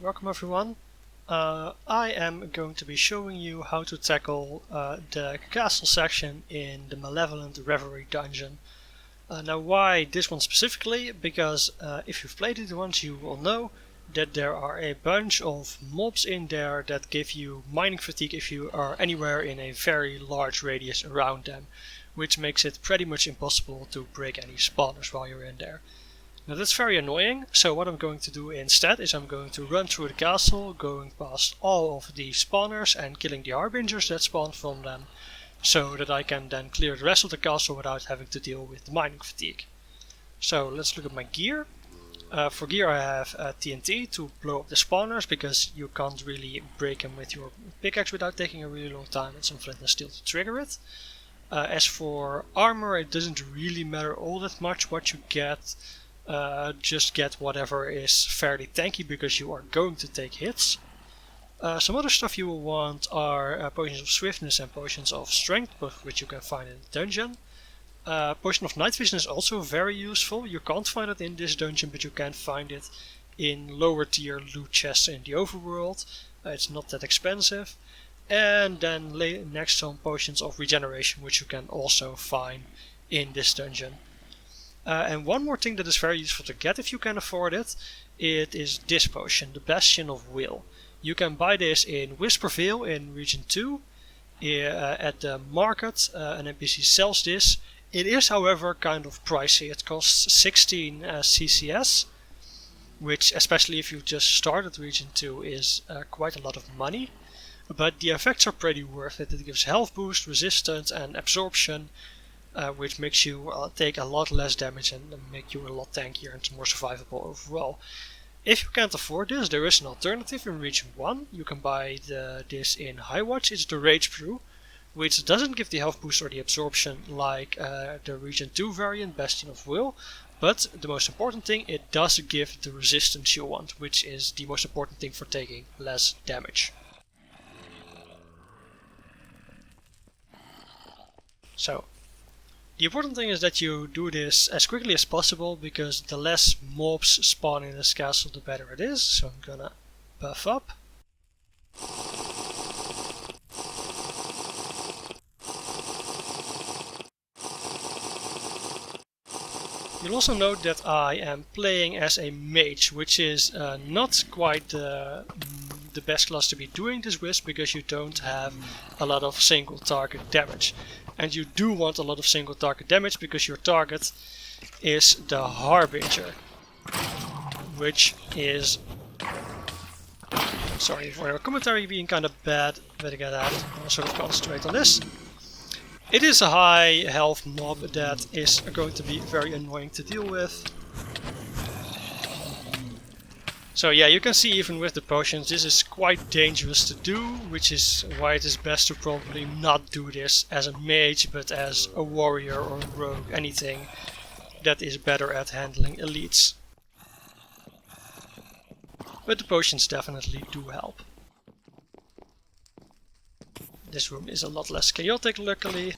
Welcome everyone. I am going to be showing you how to tackle the castle section in the Malevolent Reverie dungeon. Now why this one specifically? Because if you've played it once you will know that there are a bunch of mobs in there that give you mining fatigue if you are anywhere in a very large radius around them, which makes it pretty much impossible to break any spawners while you're in there. Now that's very annoying, so what I'm going to do instead is I'm going to run through the castle, going past all of the spawners and killing the Harbingers that spawn from them, so that I can then clear the rest of the castle without having to deal with the mining fatigue. So let's look at my gear. For gear I have TNT to blow up the spawners, because you can't really break them with your pickaxe without taking a really long time, and some flint and steel to trigger it. As for armor, it doesn't really matter all that much what you get. Just get whatever is fairly tanky, because you are going to take hits. Some other stuff you will want are potions of swiftness and potions of strength, both of which you can find in the dungeon. Potion of night vision is also very useful. You can't find it in this dungeon, but you can find it in lower tier loot chests in the overworld. It's not that expensive. And then next some potions of regeneration, which you can also find in this dungeon. And one more thing that is very useful to get if you can afford it, it is this potion, the Bastion of Will. You can buy this in Whispervale in Region 2. At the market, an NPC sells this. It is, however, kind of pricey. It costs 16 CCS, which, especially if you just started Region 2, is quite a lot of money. But the effects are pretty worth it. It gives health boost, resistance and absorption, which makes you take a lot less damage and make you a lot tankier and more survivable overall. If you can't afford this, there is an alternative in Region 1. You can buy this in Highwatch. It's the Rage Brew, which doesn't give the health boost or the absorption like the Region 2 variant, Bastion of Will, but the most important thing, it does give the resistance you want, which is the most important thing for taking less damage. So, the important thing is that you do this as quickly as possible, because the less mobs spawn in this castle, the better it is. So I'm gonna buff up. You'll also note that I am playing as a mage, which is not quite the best class to be doing this with, because you don't have a lot of single target damage. And you do want a lot of single target damage, because your target is the Harbinger, which is... Sorry for your commentary being kind of bad, but again I'll sort of concentrate on this. It is a high health mob that is going to be very annoying to deal with. So yeah, you can see even with the potions this is quite dangerous to do, which is why it is best to probably not do this as a mage, but as a warrior or a rogue, anything that is better at handling elites. But the potions definitely do help. This room is a lot less chaotic, luckily.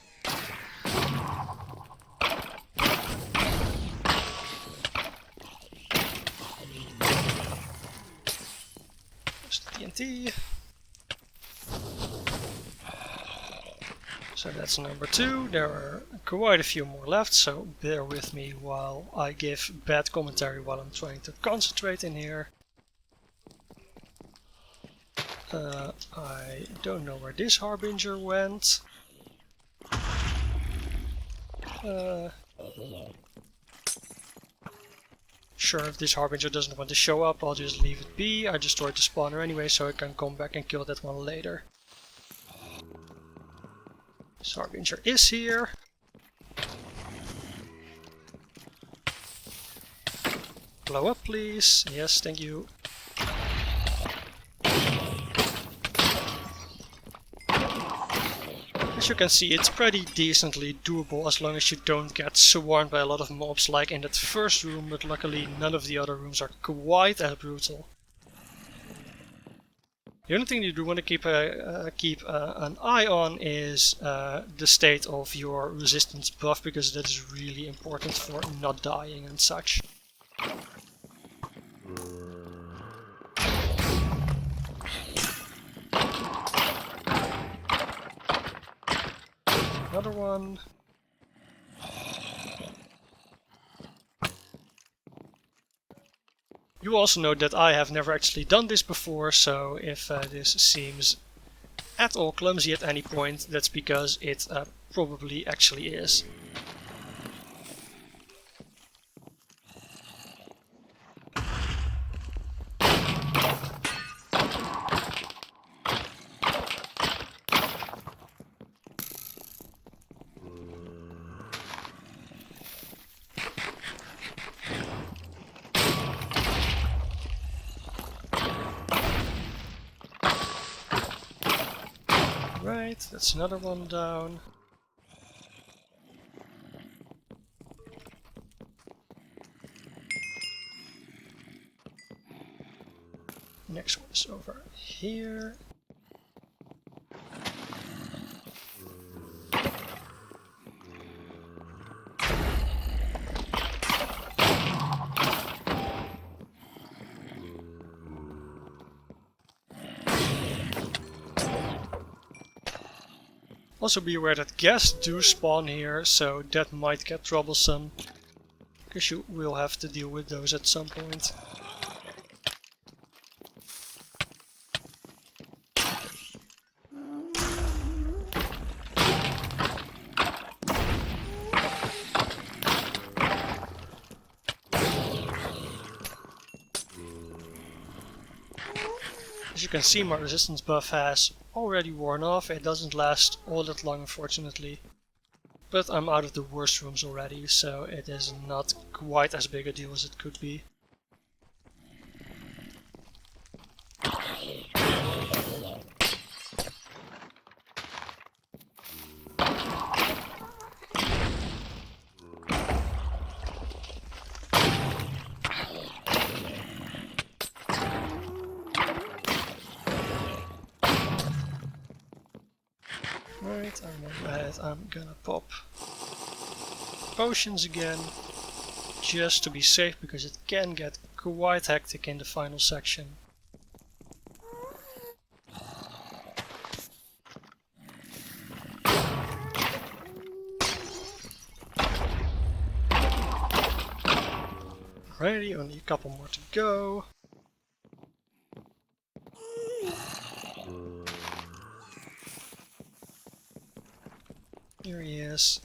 TNT. So that's number 2. There are quite a few more left, so bear with me while I give bad commentary while I'm trying to concentrate in here. I don't know where this Harbinger went. Sure, if this Harbinger doesn't want to show up, I'll just leave it be. I destroyed the spawner anyway, so I can come back and kill that one later. This Harbinger is here. Blow up, please. Yes, thank you. As you can see, it's pretty decently doable as long as you don't get swarmed by a lot of mobs like in that first room, but luckily none of the other rooms are quite as brutal. The only thing you do want to keep an eye on is the state of your resistance buff, because that is really important for not dying and such. another one. You also know that I have never actually done this before, so if this seems at all clumsy at any point, that's because it probably actually is. Right, that's another one down. Next one is over here. Also be aware that guests do spawn here, so that might get troublesome, because you will have to deal with those at some point. As you can see, my resistance buff has already worn off. It doesn't last all that long, unfortunately. But I'm out of the worst rooms already, so it is not quite as big a deal as it could be. Right, I remember that. I'm gonna pop potions again, just to be safe, because it can get quite hectic in the final section. Alrighty, only a couple more to go. Here he is.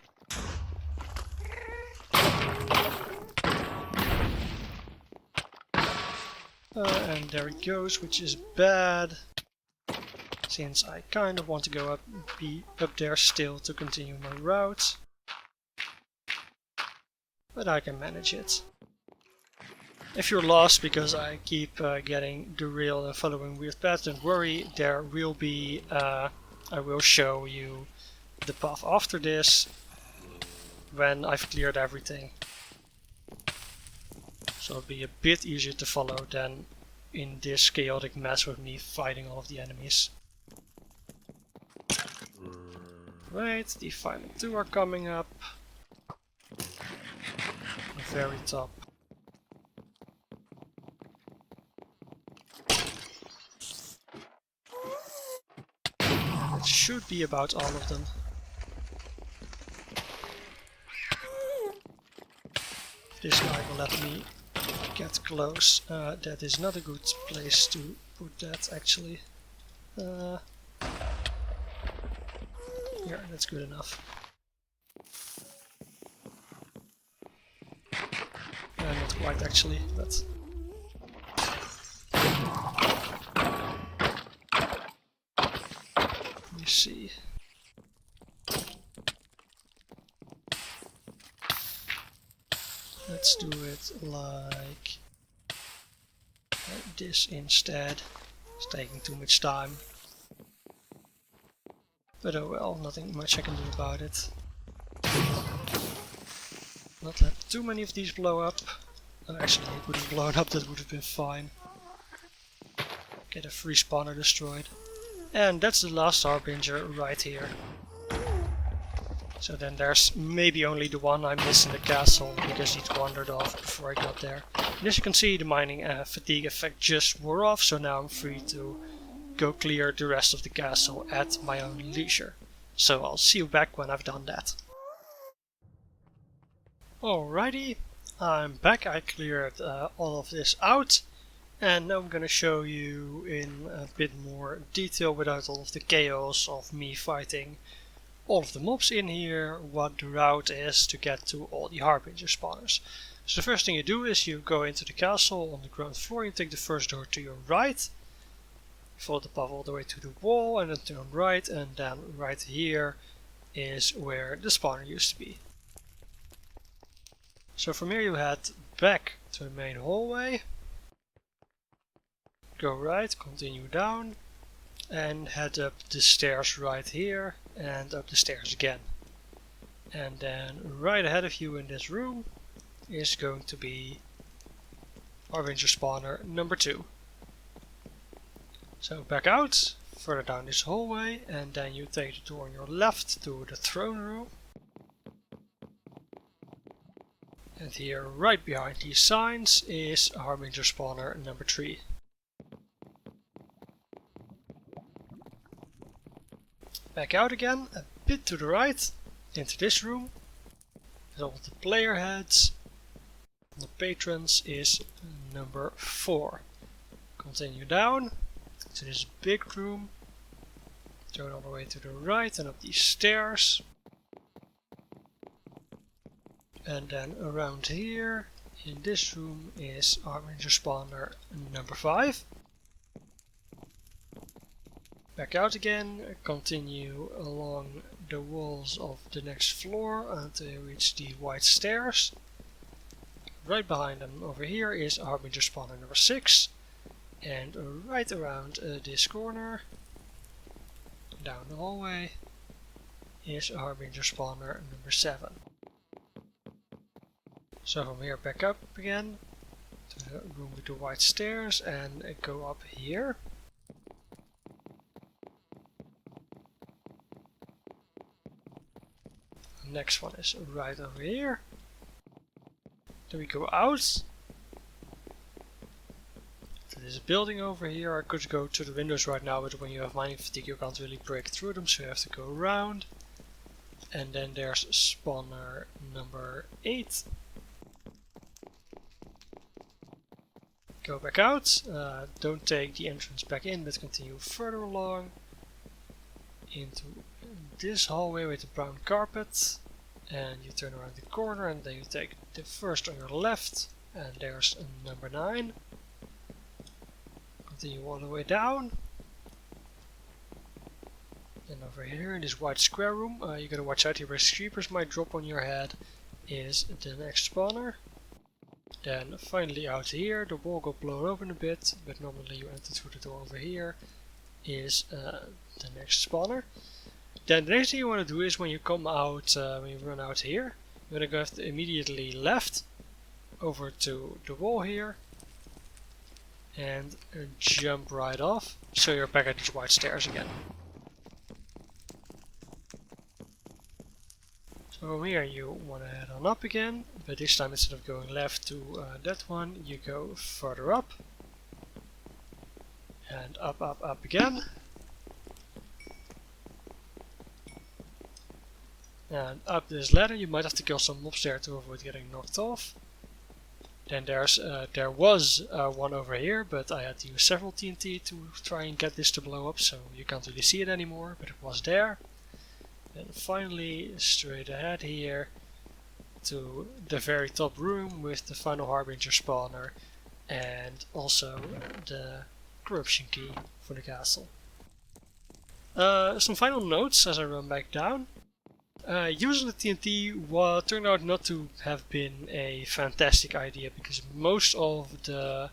And there he goes, which is bad, since I kind of want to go be up there still to continue my route. But I can manage it. If you're lost because I keep getting derailed and following weird paths, don't worry, there will be, I will show you the path after this when I've cleared everything. So it'll be a bit easier to follow than in this chaotic mess with me fighting all of the enemies. Right, the final two are coming up. The very top. That should be about all of them. This guy will let me get close. That is not a good place to put that, actually. Here, that's good enough. Not quite, actually, but... Let me see. Let's do it like this instead. It's taking too much time. But oh well, nothing much I can do about it. Not let too many of these blow up. Actually, it would have blown up, that would have been fine. Get a free spawner destroyed. And that's the last Harbinger right here. So then there's maybe only the one I missed in the castle, because he'd wandered off before I got there. And as you can see, the mining fatigue effect just wore off, so now I'm free to go clear the rest of the castle at my own leisure. So I'll see you back when I've done that. Alrighty, I'm back. I cleared all of this out, and now I'm gonna show you in a bit more detail without all of the chaos of me fighting all of the mobs in here, what the route is to get to all the Harbinger spawners. So the first thing you do is you go into the castle on the ground floor, you take the first door to your right, follow the path all the way to the wall and then turn right, and then right here is where the spawner used to be. So from here you head back to the main hallway, go right, continue down, and head up the stairs right here and up the stairs again. And then right ahead of you in this room is going to be Harbinger spawner number 2. So back out, further down this hallway, and then you take the door on your left to the throne room. And here right behind these signs is Harbinger spawner number 3. Back out again, a bit to the right, into this room. With all the player heads. The patrons is number 4. Continue down to this big room. Turn all the way to the right and up these stairs. And then around here, in this room, is Harbinger spawner number 5. Back out again, continue along the walls of the next floor until you reach the white stairs. Right behind them over here is Harbinger spawner number 6. And right around this corner, down the hallway, is Harbinger spawner number 7. So from here back up again to the room with the white stairs and go up here. Next one is right over here. Then we go out to this building over here. I could go to the windows right now, but when you have mining fatigue you can't really break through them, so you have to go around. And then there's spawner number 8. Go back out, don't take the entrance back in, but continue further along into this hallway with the brown carpet, and you turn around the corner and then you take the first on your left, and there's number 9. Continue all the way down, and over here in this white square room, you gotta watch out here where creepers might drop on your head, is the next spawner. Then finally out here, the wall got blown open a bit, but normally you enter through the door over here, is the next spawner. Then the next thing you want to do is when you come out, when you run out here, you're going to go immediately left over to the wall here and jump right off, so you're back at these white stairs again. So from here you want to head on up again, but this time instead of going left to that one, you go further up. And up, up, up again. And up this ladder, you might have to kill some mobs there to avoid getting knocked off. Then there was one over here, but I had to use several TNT to try and get this to blow up, so you can't really see it anymore, but it was there. And finally, straight ahead here to the very top room with the final Harbinger spawner and also the corruption key for the castle. Some final notes as I run back down. Using the TNT turned out not to have been a fantastic idea because most of the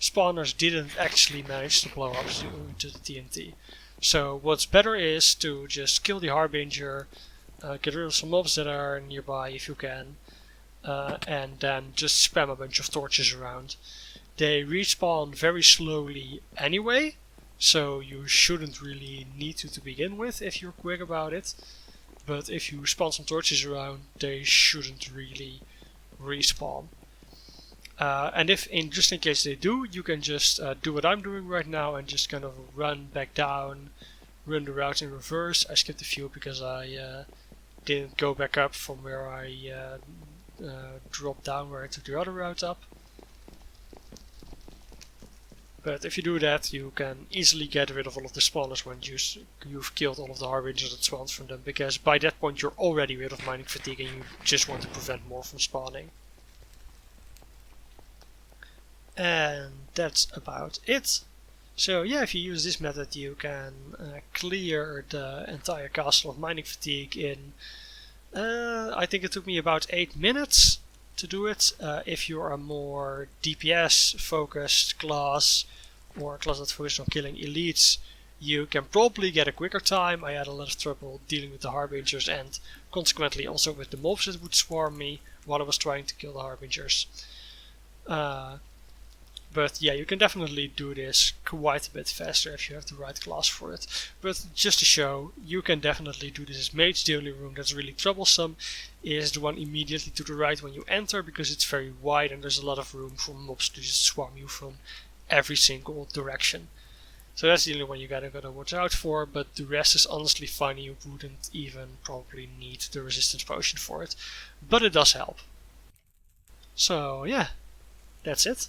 spawners didn't actually manage to blow up due to the TNT. So what's better is to just kill the Harbinger, get rid of some mobs that are nearby if you can, and then just spam a bunch of torches around. They respawn very slowly anyway, so you shouldn't really need to begin with if you're quick about it. But if you spawn some torches around, they shouldn't really respawn. And if just in case they do, you can just do what I'm doing right now and just kind of run back down run the route in reverse. I skipped a few because I didn't go back up from where I dropped down where I took the other route up. But if you do that, you can easily get rid of all of the spawners when you've killed all of the Harbingers that spawned from them, because by that point you're already rid of mining fatigue and you just want to prevent more from spawning. And that's about it. So yeah, if you use this method you can clear the entire castle of mining fatigue in, I think it took me about 8 minutes to do it. If you're a more DPS focused class, or a class that focuses on killing elites, you can probably get a quicker time. I had a lot of trouble dealing with the Harbingers and consequently also with the mobs that would swarm me while I was trying to kill the Harbingers. But yeah, you can definitely do this quite a bit faster if you have the right class for it. But just to show, you can definitely do this as mage. The only room that's really troublesome is the one immediately to the right when you enter, because it's very wide and there's a lot of room for mobs to just swarm you from every single direction. So that's the only one you gotta watch out for, but the rest is honestly fine. You wouldn't even probably need the resistance potion for it, but it does help. So yeah, that's it.